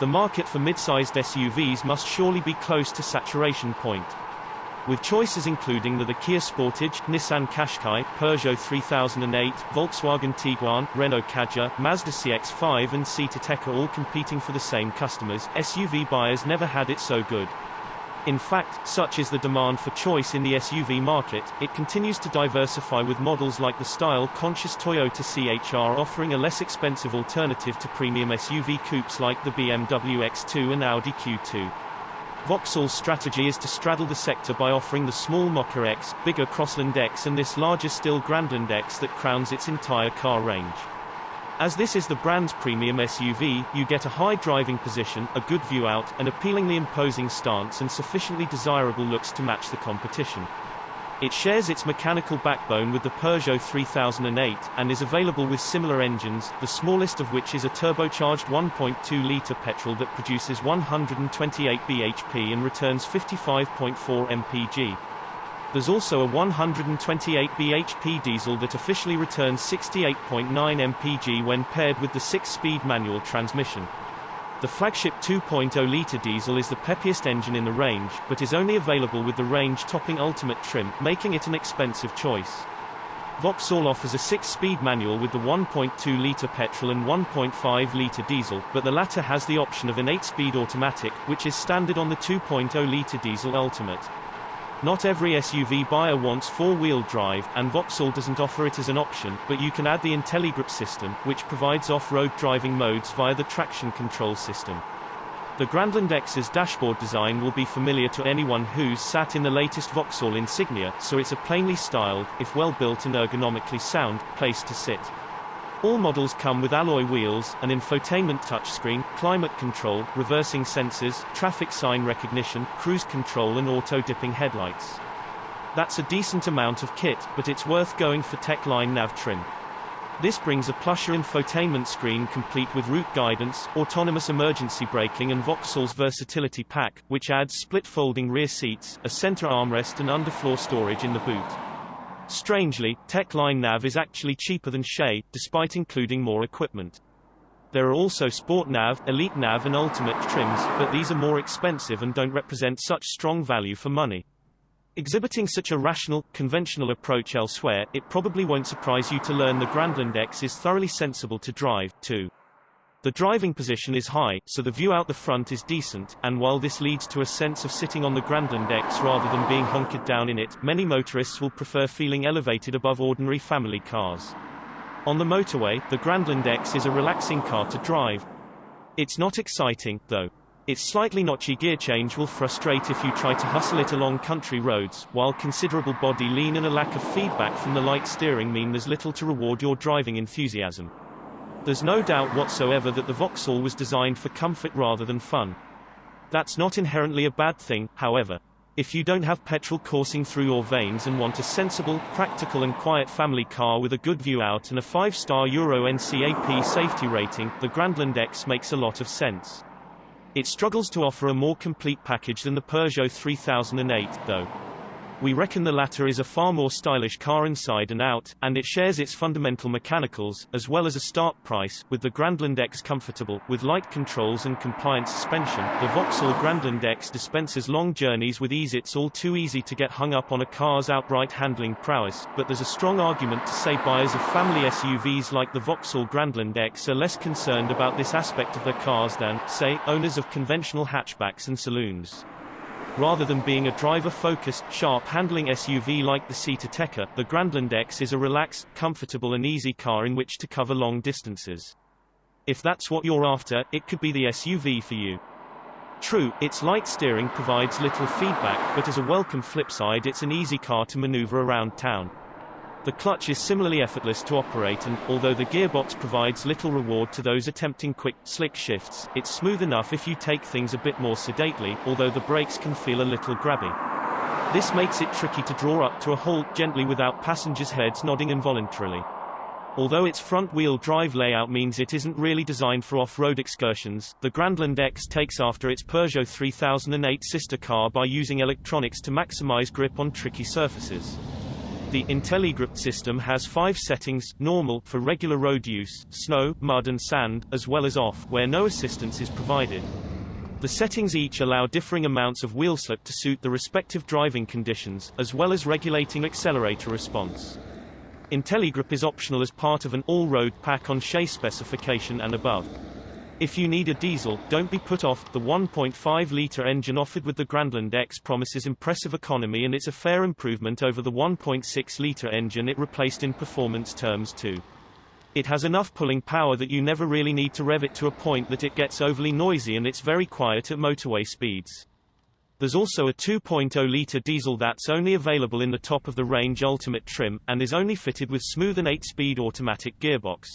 The market for mid-sized SUVs must surely be close to saturation point. With choices including the Kia Sportage, Nissan Qashqai, Peugeot 3008, Volkswagen Tiguan, Renault Kadjar, Mazda CX-5 and Ateca all competing for the same customers, SUV buyers never had it so good. In fact, such is the demand for choice in the SUV market, it continues to diversify with models like the style-conscious Toyota CHR offering a less expensive alternative to premium SUV-coupes like the BMW X2 and Audi Q2. Vauxhall's strategy is to straddle the sector by offering the small Mokka X, bigger Crossland X and this larger still Grandland X that crowns its entire car range. As this is the brand's premium SUV, you get a high driving position, a good view out, an appealingly imposing stance and sufficiently desirable looks to match the competition. It shares its mechanical backbone with the Peugeot 3008, and is available with similar engines, the smallest of which is a turbocharged 1.2-litre petrol that produces 128 bhp and returns 55.4 mpg. There's also a 128 bhp diesel that officially returns 68.9 mpg when paired with the 6-speed manual transmission. The flagship 2.0-litre diesel is the peppiest engine in the range, but is only available with the range-topping Ultimate trim, making it an expensive choice. Vauxhall offers a 6-speed manual with the 1.2-litre petrol and 1.5-litre diesel, but the latter has the option of an 8-speed automatic, which is standard on the 2.0-litre diesel Ultimate. Not every SUV buyer wants four-wheel drive, and Vauxhall doesn't offer it as an option, but you can add the IntelliGrip system, which provides off-road driving modes via the traction control system. The Grandland X's dashboard design will be familiar to anyone who's sat in the latest Vauxhall insignia, so it's a plainly styled, if well-built and ergonomically sound, place to sit. All models come with alloy wheels, an infotainment touchscreen, climate control, reversing sensors, traffic sign recognition, cruise control and auto-dipping headlights. That's a decent amount of kit, but it's worth going for Techline nav trim. This brings a Plusher infotainment screen complete with route guidance, autonomous emergency braking and Vauxhall's versatility pack, which adds split-folding rear seats, a center armrest and underfloor storage in the boot. Strangely, Techline Nav is actually cheaper than Qashqai, despite including more equipment. There are also Sport Nav, Elite Nav and Ultimate trims, but these are more expensive and don't represent such strong value for money. Exhibiting such a rational, conventional approach elsewhere, it probably won't surprise you to learn the Grandland X is thoroughly sensible to drive, too. The driving position is high, so the view out the front is decent, and while this leads to a sense of sitting on the Grandland X rather than being hunkered down in it, many motorists will prefer feeling elevated above ordinary family cars. On the motorway, the Grandland X is a relaxing car to drive. It's not exciting, though. Its slightly notchy gear change will frustrate if you try to hustle it along country roads, while considerable body lean and a lack of feedback from the light steering mean there's little to reward your driving enthusiasm. There's no doubt whatsoever that the Vauxhall was designed for comfort rather than fun. That's not inherently a bad thing, however. If you don't have petrol coursing through your veins and want a sensible, practical and quiet family car with a good view out and a 5-star Euro NCAP safety rating, the Grandland X makes a lot of sense. It struggles to offer a more complete package than the Peugeot 3008, though. We reckon the latter is a far more stylish car inside and out, and it shares its fundamental mechanicals, as well as a start price, with the Grandland X comfortable, with light controls and compliant suspension. The Vauxhall Grandland X dispenses long journeys with ease. It's all too easy to get hung up on a car's outright handling prowess, but there's a strong argument to say buyers of family SUVs like the Vauxhall Grandland X are less concerned about this aspect of their cars than, say, owners of conventional hatchbacks and saloons. Rather than being a driver-focused, sharp-handling SUV like the Ateca, the Grandland X is a relaxed, comfortable and easy car in which to cover long distances. If that's what you're after, it could be the SUV for you. True, its light steering provides little feedback, but as a welcome flip side it's an easy car to maneuver around town. The clutch is similarly effortless to operate and, although the gearbox provides little reward to those attempting quick, slick shifts, it's smooth enough if you take things a bit more sedately, although the brakes can feel a little grabby. This makes it tricky to draw up to a halt gently without passengers' heads nodding involuntarily. Although its front-wheel drive layout means it isn't really designed for off-road excursions, the Grandland X takes after its Peugeot 3008 sister car by using electronics to maximize grip on tricky surfaces. The IntelliGrip system has 5 settings: normal for regular road use, snow, mud and sand, as well as off, where no assistance is provided. The settings each allow differing amounts of wheel slip to suit the respective driving conditions, as well as regulating accelerator response. IntelliGrip is optional as part of an all-road pack on chassis specification and above. If you need a diesel, don't be put off. The 1.5-litre engine offered with the Grandland X promises impressive economy, and it's a fair improvement over the 1.6-litre engine it replaced in performance terms too. It has enough pulling power that you never really need to rev it to a point that it gets overly noisy, and it's very quiet at motorway speeds. There's also a 2.0-litre diesel that's only available in the top-of-the-range Ultimate trim, and is only fitted with smooth and 8-speed automatic gearbox.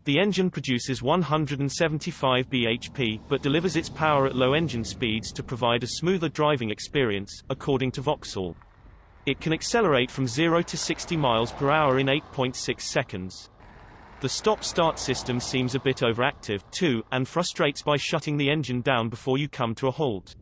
The engine produces 175 bhp, but delivers its power at low engine speeds to provide a smoother driving experience, according to Vauxhall. It can accelerate from 0 to 60 miles per hour in 8.6 seconds. The stop-start system seems a bit overactive, too, and frustrates by shutting the engine down before you come to a halt.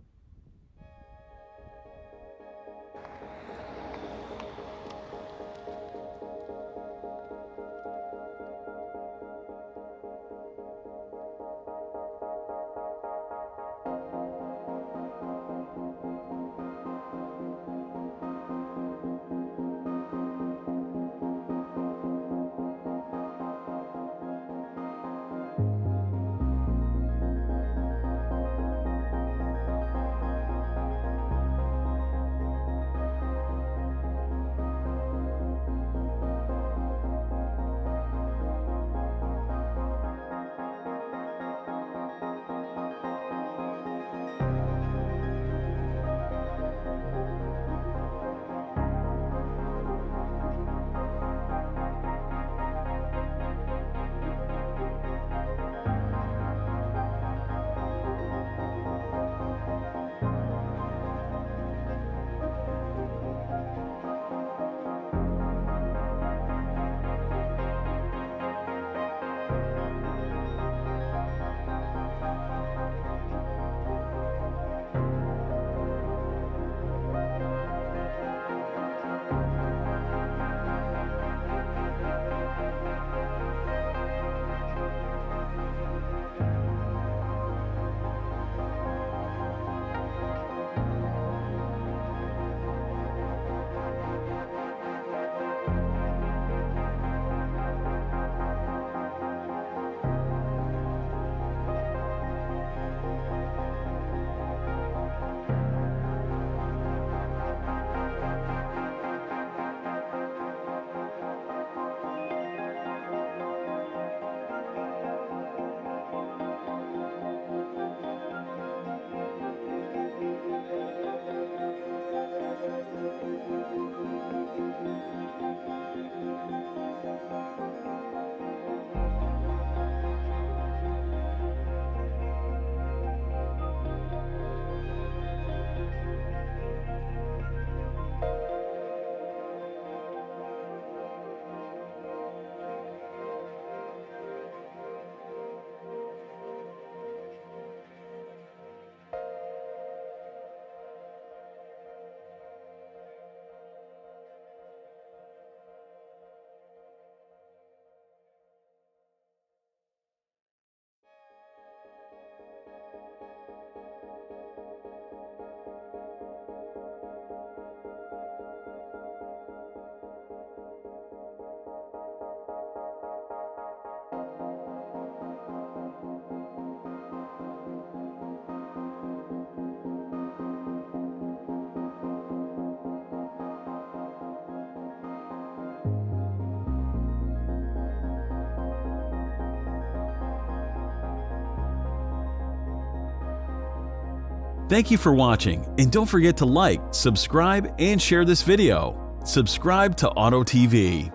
Thank you for watching, and don't forget to like, subscribe, and share this video. Subscribe to Auto TV.